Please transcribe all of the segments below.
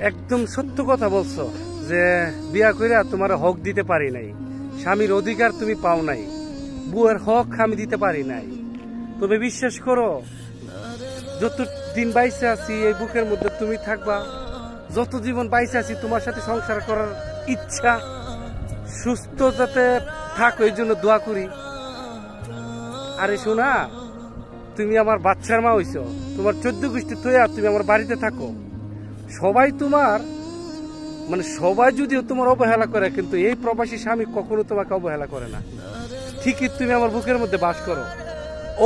একদম সত্য কথা বলছো যে বিয়া কইরা তোমার হক দিতে পারি নাই, স্বামীর অধিকার তুমি পাও নাই, বুয়ের হক আমি দিতে পারি নাই। তবে বিশ্বাস করো, যত দিন বাইসে আছি এই বুকের মধ্যে তুমি থাকবা, যত জীবন বাইসে আছি তোমার সাথে সংসার করার ইচ্ছা, সুস্থ যাতে থাকো এই জন্য দোয়া করি। আরে শোনা, তুমি আমার বাচ্চার মা হইছো, তোমার 14 গোষ্ঠী তৈয়া তুমি আমার বাড়িতে থাকো, সবাই তোমার মানে সবাই যদিও তোমার অবহেলা করে, কিন্তু এই প্রবাসী স্বামী কখনো তোমাকে অবহেলা করে না। ঠিকই তুমি আমার বুকের মধ্যে বাস করো।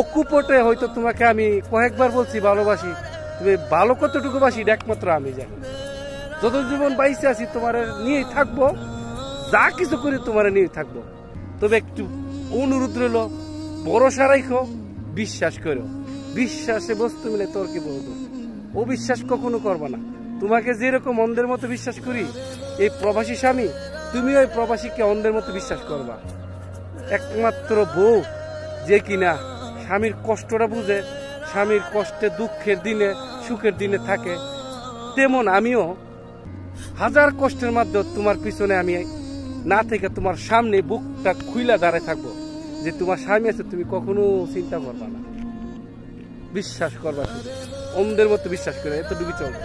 অকুপটে হয়তো তোমাকে আমি কয়েকবার বলছি ভালোবাসি, তুমি ভালো কতটুকু বাসি একমাত্র আমি জানি। যত জীবন বাইসে আছি তোমার নিয়েই থাকবো, যা কিছু করি তোমার নিয়ে থাকবো। তবে একটু অনুরোধ রইল, ভরসা রাখো, বিশ্বাস করো। বিশ্বাসে বস্তু মিলে তর্কে বহুত, অবিশ্বাস কখনো করবা না। তোমাকে যেরকম অন্ধের মতো বিশ্বাস করি এই প্রবাসী স্বামী, তুমি ওই প্রবাসীকে অন্ধের মতো বিশ্বাস করবা। একমাত্র বউ যে কিনা স্বামীর কষ্টটা বুঝে, স্বামীর কষ্টে দুঃখের দিনে সুখের দিনে থাকে, তেমন আমিও হাজার কষ্টের মাধ্যমে তোমার পিছনে আমি না থেকে তোমার সামনে বুকটা খুইলা দাঁড়ায় থাকবো, যে তোমার স্বামী আছে তুমি কখনো চিন্তা করবা না। বিশ্বাস করবা, অন্ধের মতো বিশ্বাস করে, এতটুকু চলবে।